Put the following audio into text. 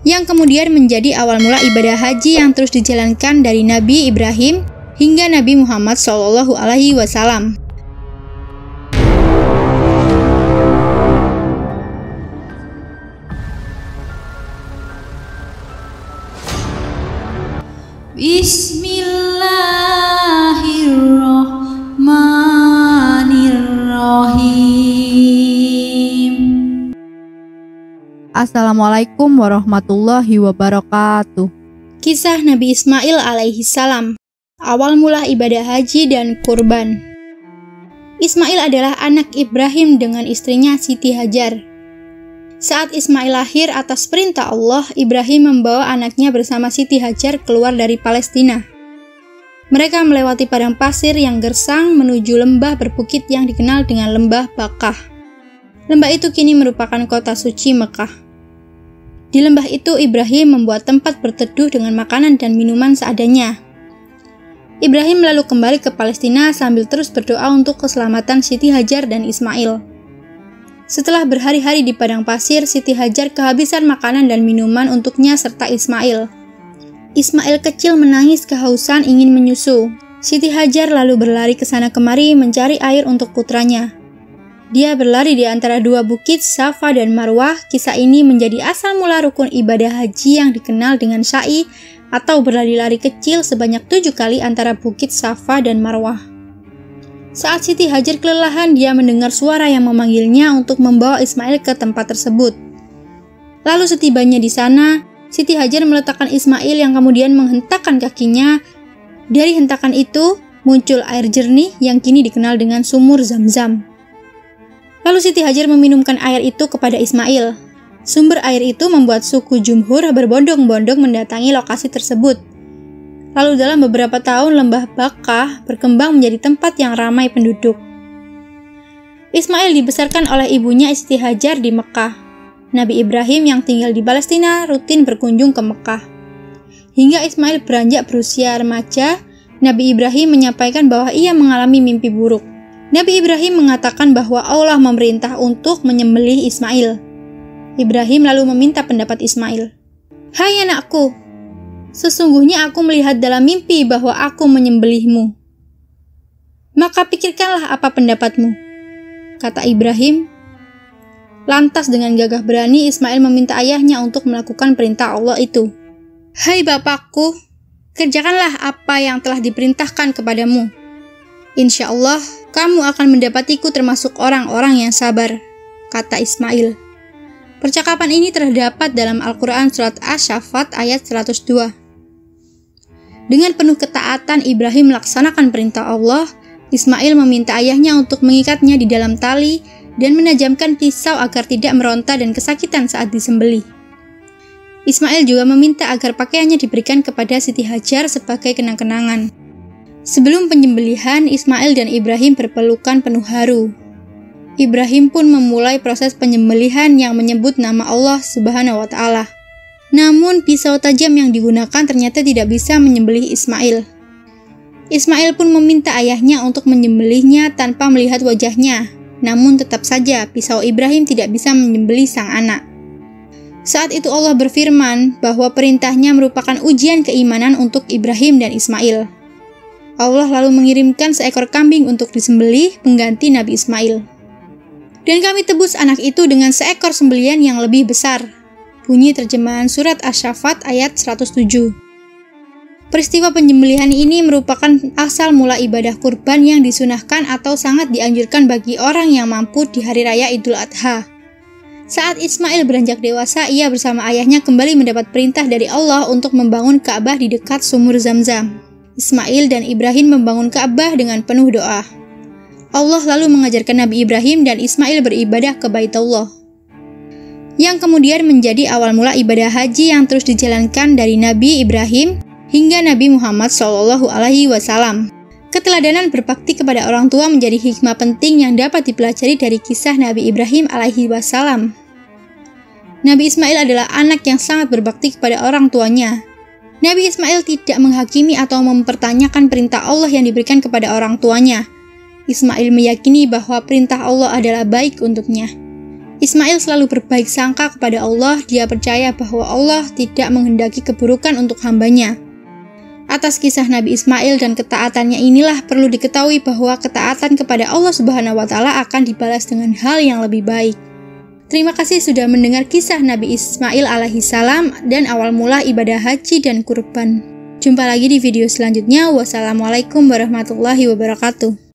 yang kemudian menjadi awal mula ibadah haji yang terus dijalankan dari Nabi Ibrahim hingga Nabi Muhammad SAW. Bismillahirrahmanirrahim. Assalamualaikum warahmatullahi wabarakatuh. Kisah Nabi Ismail alaihi salam, awal mula ibadah haji dan kurban. Ismail adalah anak Ibrahim dengan istrinya Siti Hajar. Saat Ismail lahir atas perintah Allah, Ibrahim membawa anaknya bersama Siti Hajar keluar dari Palestina. Mereka melewati padang pasir yang gersang menuju lembah berbukit yang dikenal dengan Lembah Bakah. Lembah itu kini merupakan kota suci Mekah. Di lembah itu, Ibrahim membuat tempat berteduh dengan makanan dan minuman seadanya. Ibrahim lalu kembali ke Palestina sambil terus berdoa untuk keselamatan Siti Hajar dan Ismail. Setelah berhari-hari di padang pasir, Siti Hajar kehabisan makanan dan minuman untuknya serta Ismail. Ismail kecil menangis kehausan ingin menyusu. Siti Hajar lalu berlari ke sana kemari mencari air untuk putranya. Dia berlari di antara dua bukit, Safa dan Marwah. Kisah ini menjadi asal mula rukun ibadah haji yang dikenal dengan sa'i atau berlari-lari kecil sebanyak 7 kali antara bukit Safa dan Marwah. Saat Siti Hajar kelelahan, dia mendengar suara yang memanggilnya untuk membawa Ismail ke tempat tersebut. Lalu setibanya di sana, Siti Hajar meletakkan Ismail yang kemudian menghentakkan kakinya. Dari hentakan itu, muncul air jernih yang kini dikenal dengan sumur Zam-Zam. Lalu Siti Hajar meminumkan air itu kepada Ismail. Sumber air itu membuat suku Jumhur berbondong-bondong mendatangi lokasi tersebut. Lalu dalam beberapa tahun Lembah Bakah berkembang menjadi tempat yang ramai penduduk. Ismail dibesarkan oleh ibunya Siti Hajar di Mekah. Nabi Ibrahim yang tinggal di Palestina rutin berkunjung ke Mekah. Hingga Ismail beranjak berusia remaja, Nabi Ibrahim menyampaikan bahwa ia mengalami mimpi buruk. Nabi Ibrahim mengatakan bahwa Allah memerintah untuk menyembelih Ismail. Ibrahim lalu meminta pendapat Ismail. "Hai anakku, sesungguhnya aku melihat dalam mimpi bahwa aku menyembelihmu. Maka pikirkanlah apa pendapatmu," kata Ibrahim. Lantas dengan gagah berani Ismail meminta ayahnya untuk melakukan perintah Allah itu. "Hai bapakku, kerjakanlah apa yang telah diperintahkan kepadamu. Insya Allah, kamu akan mendapatiku termasuk orang-orang yang sabar," kata Ismail. Percakapan ini terdapat dalam Al-Quran Surat Asy-Syaffat ayat 102. Dengan penuh ketaatan Ibrahim melaksanakan perintah Allah, Ismail meminta ayahnya untuk mengikatnya di dalam tali dan menajamkan pisau agar tidak meronta dan kesakitan saat disembelih. Ismail juga meminta agar pakaiannya diberikan kepada Siti Hajar sebagai kenang-kenangan. Sebelum penyembelihan, Ismail dan Ibrahim berpelukan penuh haru. Ibrahim pun memulai proses penyembelihan yang menyebut nama Allah Subhanahu wa Ta'ala. Namun pisau tajam yang digunakan ternyata tidak bisa menyembelih Ismail. Ismail pun meminta ayahnya untuk menyembelihnya tanpa melihat wajahnya. Namun tetap saja pisau Ibrahim tidak bisa menyembelih sang anak. Saat itu Allah berfirman bahwa perintahnya merupakan ujian keimanan untuk Ibrahim dan Ismail. Allah lalu mengirimkan seekor kambing untuk disembelih pengganti Nabi Ismail. "Dan kami tebus anak itu dengan seekor sembelian yang lebih besar." Bunyi terjemahan surat Asy-Syaffat ayat 107. Peristiwa penyembelihan ini merupakan asal mula ibadah kurban yang disunahkan atau sangat dianjurkan bagi orang yang mampu di hari raya Idul Adha. Saat Ismail beranjak dewasa, ia bersama ayahnya kembali mendapat perintah dari Allah untuk membangun Ka'bah di dekat sumur Zam-Zam. Ismail dan Ibrahim membangun Ka'bah dengan penuh doa. Allah lalu mengajarkan Nabi Ibrahim dan Ismail beribadah ke Baitullah, yang kemudian menjadi awal mula ibadah haji yang terus dijalankan dari Nabi Ibrahim hingga Nabi Muhammad SAW. Keteladanan berbakti kepada orang tua menjadi hikmah penting yang dapat dipelajari dari kisah Nabi Ibrahim alaihi-wassalam. Nabi Ismail adalah anak yang sangat berbakti kepada orang tuanya. Nabi Ismail tidak menghakimi atau mempertanyakan perintah Allah yang diberikan kepada orang tuanya. Ismail meyakini bahwa perintah Allah adalah baik untuknya. Ismail selalu berbaik sangka kepada Allah. Dia percaya bahwa Allah tidak menghendaki keburukan untuk hambanya. Atas kisah Nabi Ismail dan ketaatannya inilah perlu diketahui bahwa ketaatan kepada Allah Subhanahu wa Ta'ala akan dibalas dengan hal yang lebih baik. Terima kasih sudah mendengar kisah Nabi Ismail alaihissalam dan awal mula ibadah haji dan kurban. Jumpa lagi di video selanjutnya. Wassalamualaikum warahmatullahi wabarakatuh.